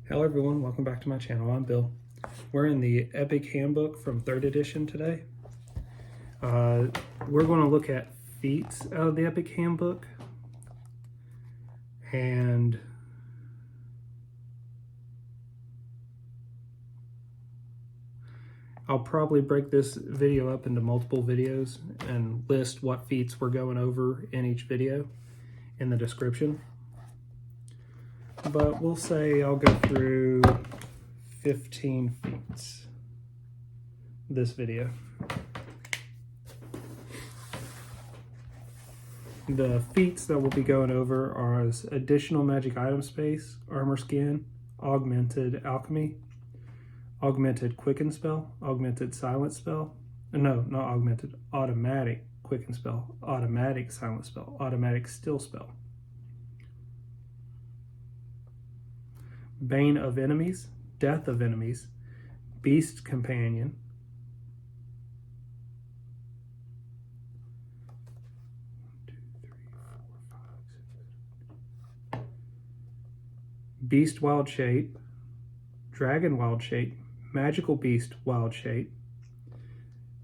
Hello everyone, welcome back to my channel. I'm Bill. We're in the Epic Handbook from 3rd edition today. We're going to look at feats out of the Epic Handbook, and I'll probably break this video up into multiple videos and list what feats we're going over in each video in the description. But we'll say I'll go through 15 feats this video. The feats that we'll be going over are as additional magic item space, armor skin, augmented alchemy, augmented quicken spell, augmented silent spell, no, not augmented, automatic quicken spell, automatic silent spell, automatic still spell, bane of enemies, death of enemies, beast companion, beast wild shape, dragon wild shape, magical beast wild shape,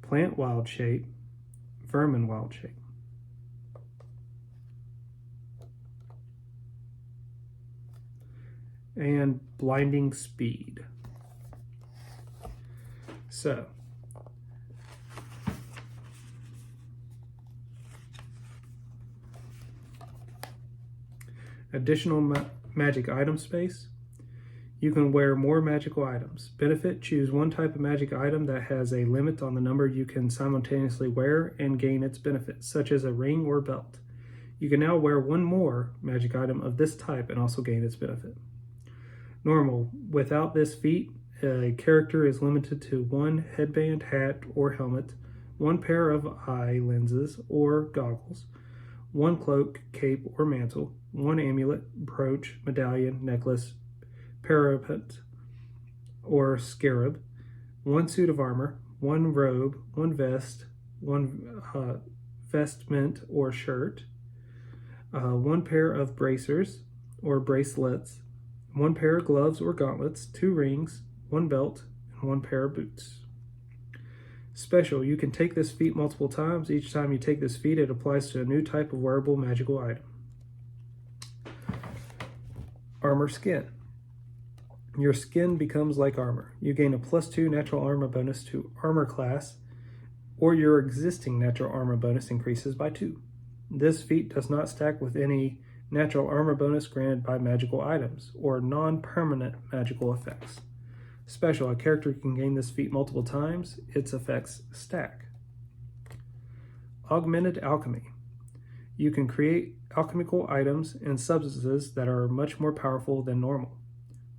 plant wild shape, vermin wild shape. And blinding speed. So, additional magic item space. You can wear more magical items. Benefit: choose one type of magic item that has a limit on the number you can simultaneously wear and gain its benefits, such as a ring or belt. You can now wear one more magic item of this type and also gain its benefit. Normal: without this feat, a character is limited to one headband, hat, or helmet, one pair of eye lenses or goggles, one cloak, cape, or mantle, one amulet, brooch, medallion, necklace, parapet, or scarab, one suit of armor, one robe, one vest, one vestment or shirt, one pair of bracers or bracelets, one pair of gloves or gauntlets, 2 rings, 1 belt, and 1 pair of boots. Special: you can take this feat multiple times. Each time you take this feat, it applies to a new type of wearable magical item. Armor skin. Your skin becomes like armor. You gain a +2 natural armor bonus to armor class, or your existing natural armor bonus increases by 2. This feat does not stack with any natural armor bonus granted by magical items or non-permanent magical effects. Special: a character can gain this feat multiple times. Its effects stack. Augmented alchemy. You can create alchemical items and substances that are much more powerful than normal.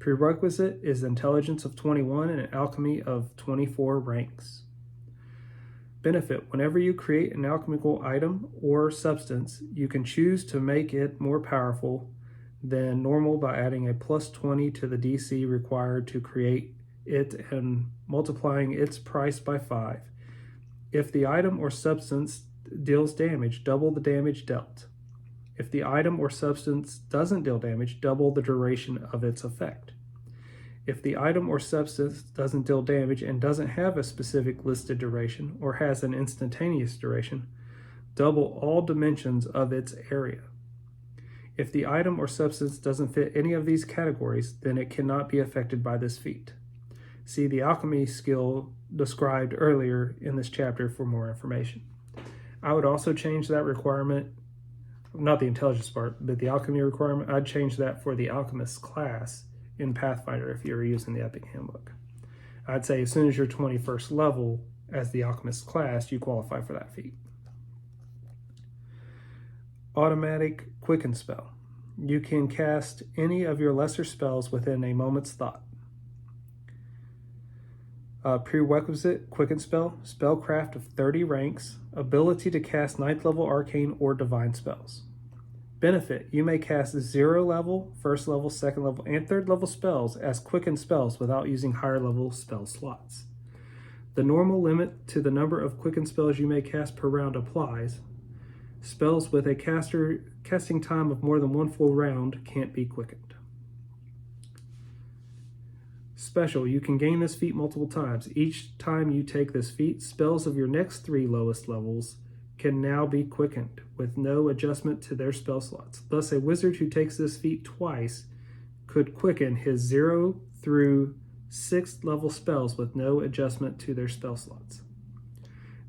Prerequisite is intelligence of 21 and an alchemy of 24 ranks. Benefit: whenever you create an alchemical item or substance, you can choose to make it more powerful than normal by adding a +20 to the DC required to create it and multiplying its price by 5. If the item or substance deals damage, double the damage dealt. If the item or substance doesn't deal damage, double the duration of its effect. If the item or substance doesn't deal damage and doesn't have a specific listed duration or has an instantaneous duration, double all dimensions of its area. If the item or substance doesn't fit any of these categories, then it cannot be affected by this feat. See the alchemy skill described earlier in this chapter for more information. I would also change that requirement, not the intelligence part, but the alchemy requirement. I'd change that for the alchemist class in Pathfinder if you're using the Epic Handbook. I'd say as soon as you're 21st level as the alchemist class, you qualify for that feat. Automatic quicken spell. You can cast any of your lesser spells within a moment's thought. Prerequisite: quicken spell, spellcraft of 30 ranks, ability to cast 9th level arcane or divine spells. Benefit: you may cast 0 level, 1st level, 2nd level, and 3rd level spells as quicken spells without using higher level spell slots. The normal limit to the number of quicken spells you may cast per round applies. Spells with a casting time of more than 1 full round can't be quickened. Special, you can gain this feat multiple times. Each time you take this feat, spells of your next 3 lowest levels can now be quickened with no adjustment to their spell slots. Thus, a wizard who takes this feat twice could quicken his 0 through 6th level spells with no adjustment to their spell slots.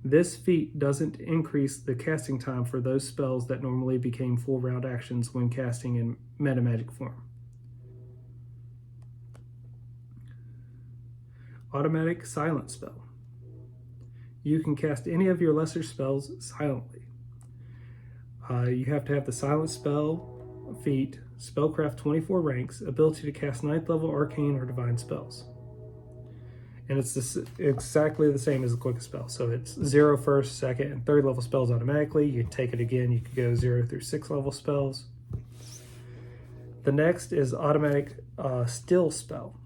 This feat doesn't increase the casting time for those spells that normally became full round actions when casting in meta magic form. Automatic silent spell. You can cast any of your lesser spells silently. You have to have the silent spell feat, spellcraft 24 ranks, ability to cast 9th level arcane or divine spells. And it's exactly the same as the quick spell. So it's 0 first, 2nd, and 3rd level spells automatically. You take it again, you could go 0 through 6th level spells. The next is automatic still spell.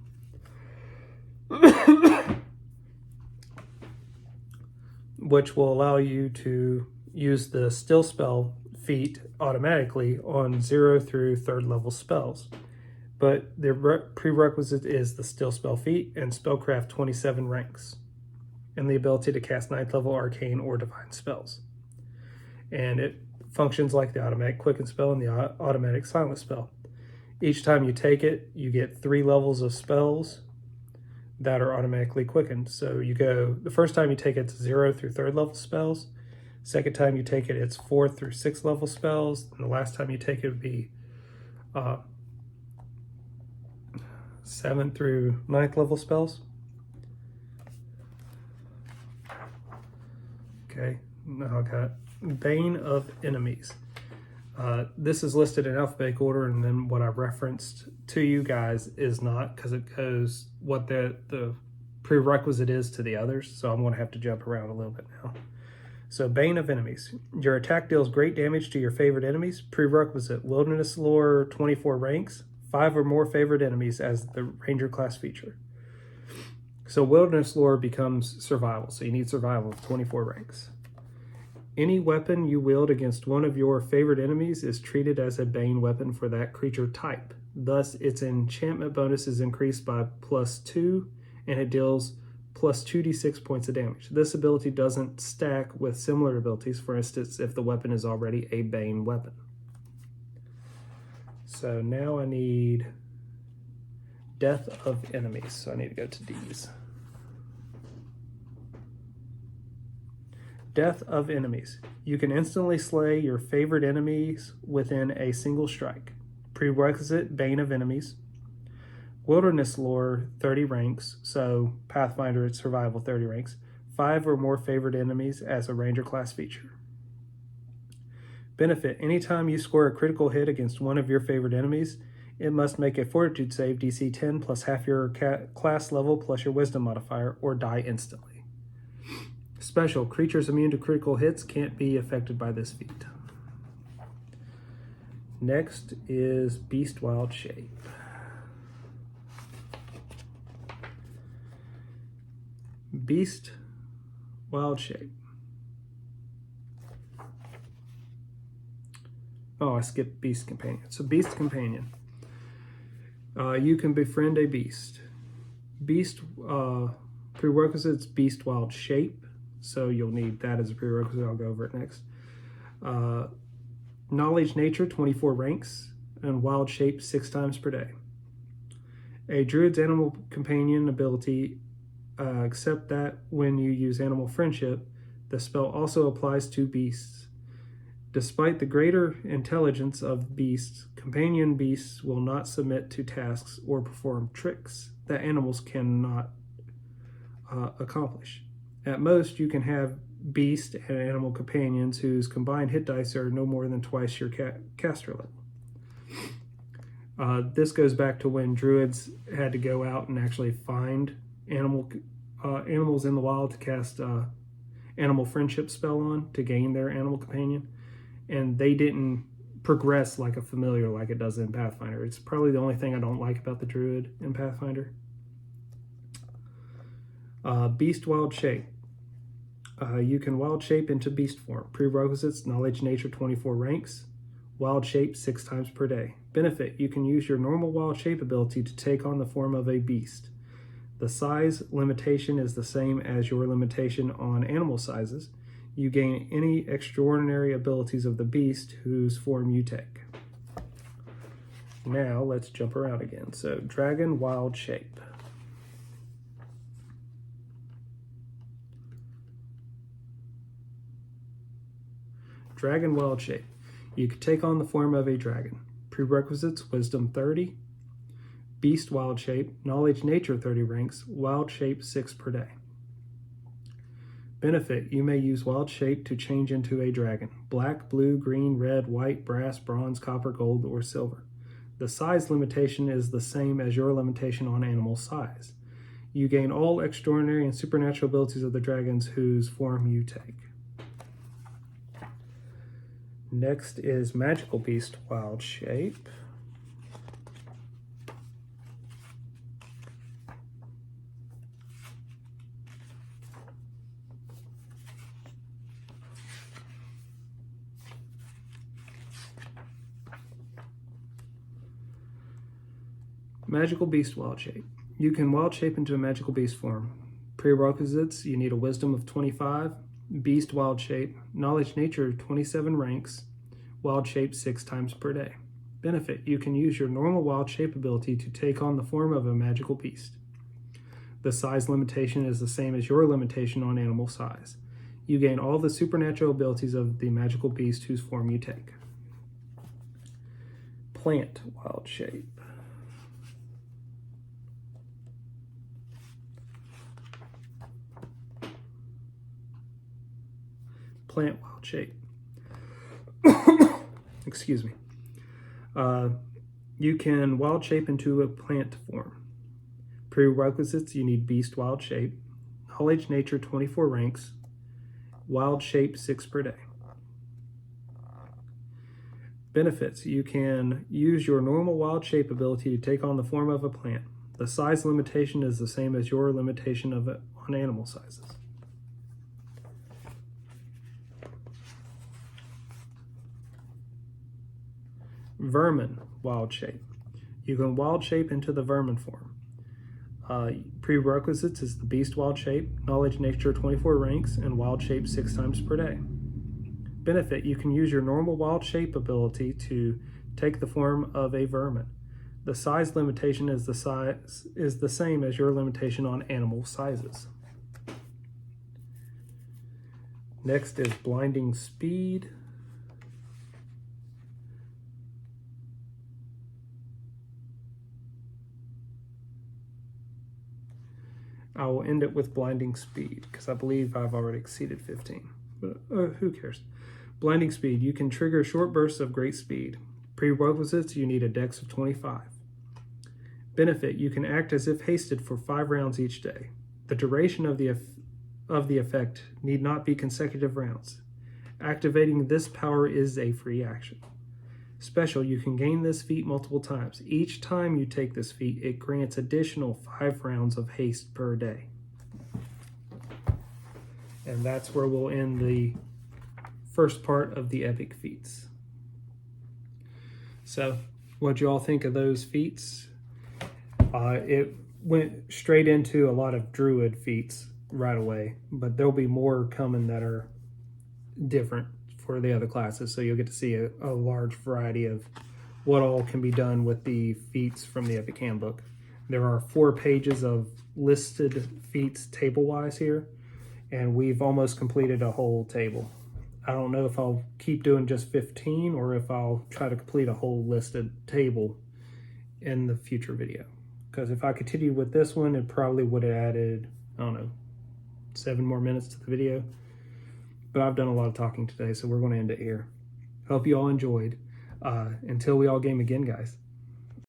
Which will allow you to use the still spell feat automatically on 0 through 3rd level spells. But the prerequisite is the still spell feat and spellcraft 27 ranks, and the ability to cast 9th level arcane or divine spells. And it functions like the automatic quicken spell and the automatic silent spell. Each time you take it, you get 3 levels of spells that are automatically quickened. So you go, the first time you take it, it's 0 through 3rd level spells. Second time you take it, it's 4th through 6th level spells. And the last time you take it would be 7th through 9th level spells. Okay, now I got Bane of Enemies. This is listed in alphabetical order, and then what I referenced to you guys is not, because it goes what the prerequisite is to the others, so I'm going to have to jump around a little bit now. So Bane of Enemies. Your attack deals great damage to your favorite enemies. Prerequisite, Wilderness Lore 24 ranks, 5 or more favorite enemies as the Ranger class feature. So Wilderness Lore becomes survival, so you need survival of 24 ranks. Any weapon you wield against one of your favorite enemies is treated as a Bane weapon for that creature type. Thus, its enchantment bonus is increased by +2, and it deals plus 2d6 points of damage. This ability doesn't stack with similar abilities, for instance, if the weapon is already a Bane weapon. So now I need Death of Enemies, so I need to go to D's. Death of Enemies. You can instantly slay your favorite enemies within a single strike. Prerequisite, Bane of Enemies. Wilderness Lore, 30 ranks, so Pathfinder, it's survival, 30 ranks. 5 or more favorite enemies as a Ranger class feature. Benefit, anytime you score a critical hit against one of your favorite enemies, it must make a Fortitude save DC 10 plus half your class level plus your Wisdom modifier, or die instantly. Special, creatures immune to critical hits can't be affected by this feat. Next is Beast Wild Shape. Beast Wild Shape. Oh, I skipped Beast Companion. So Beast Companion. You can befriend a beast. Beast prerequisites, Beast Wild Shape. So you'll need that as a prerequisite. I'll go over it next. Knowledge Nature, 24 ranks, and Wild Shape 6 times per day. A Druid's Animal Companion ability, except that when you use Animal Friendship, the spell also applies to beasts. Despite the greater intelligence of beasts, companion beasts will not submit to tasks or perform tricks that animals cannot accomplish. At most, you can have beast and animal companions whose combined hit dice are no more than twice your caster level. This goes back to when druids had to go out and actually find animals in the wild to cast animal friendship spell on to gain their animal companion, and they didn't progress like a familiar like it does in Pathfinder. It's probably the only thing I don't like about the druid in Pathfinder. Beast Wild Shape. You can wild shape into beast form. Prerequisites, Knowledge Nature 24 ranks, wild shape 6 times per day. Benefit, you can use your normal wild shape ability to take on the form of a beast. The size limitation is the same as your limitation on animal sizes. You gain any extraordinary abilities of the beast whose form you take. Now let's jump around again. So dragon wild shape. Dragon wild shape. You can take on the form of a dragon. Prerequisites: wisdom 30, beast wild shape, knowledge nature 30 ranks, wild shape 6 per day. Benefit: you may use wild shape to change into a dragon. Black, blue, green, red, white, brass, bronze, copper, gold, or silver. The size limitation is the same as your limitation on animal size. You gain all extraordinary and supernatural abilities of the dragons whose form you take. Next is magical beast wild shape. Magical beast wild shape. You can wild shape into a magical beast form. Prerequisites: you need a wisdom of 25, beast wild shape, knowledge nature 27 ranks, wild shape 6 times per day. Benefit: you can use your normal wild shape ability to take on the form of a magical beast. The size limitation is the same as your limitation on animal size. You gain all the supernatural abilities of the magical beast whose form you take. Plant wild shape. Plant wild shape. Excuse me. You can wild shape into a plant form. Prerequisites: you need beast wild shape, knowledge nature 24 ranks, wild shape 6 per day. Benefits: you can use your normal wild shape ability to take on the form of a plant. The size limitation is the same as your limitation on animal sizes. Vermin wild shape. You can wild shape into the vermin form. Prerequisites is the beast wild shape, knowledge nature 24 ranks, and wild shape 6 times per day. Benefit: you can use your normal wild shape ability to take the form of a vermin. The size limitation is the same as your limitation on animal sizes. Next is blinding speed. I will end it with blinding speed because I believe I've already exceeded 15, but who cares? Blinding speed. You can trigger short bursts of great speed. Prerequisites: you need a dex of 25. Benefit: you can act as if hasted for 5 rounds each day. The duration of the effect need not be consecutive rounds. Activating this power is a free action. Special: you can gain this feat multiple times. Each time you take this feat, it grants additional 5 rounds of haste per day. And that's where we'll end the first part of the epic feats. So, what'd you all think of those feats? It went straight into a lot of druid feats right away, but there'll be more coming that are different for the other classes, so you'll get to see a large variety of what all can be done with the feats from the Epic Handbook. There are 4 pages of listed feats table-wise here, and we've almost completed a whole table. I don't know if I'll keep doing just 15 or if I'll try to complete a whole listed table in the future video. Because if I continued with this one, it probably would have added, I don't know, 7 more minutes to the video. But I've done a lot of talking today, so we're going to end it here. Hope you all enjoyed. Until we all game again, guys.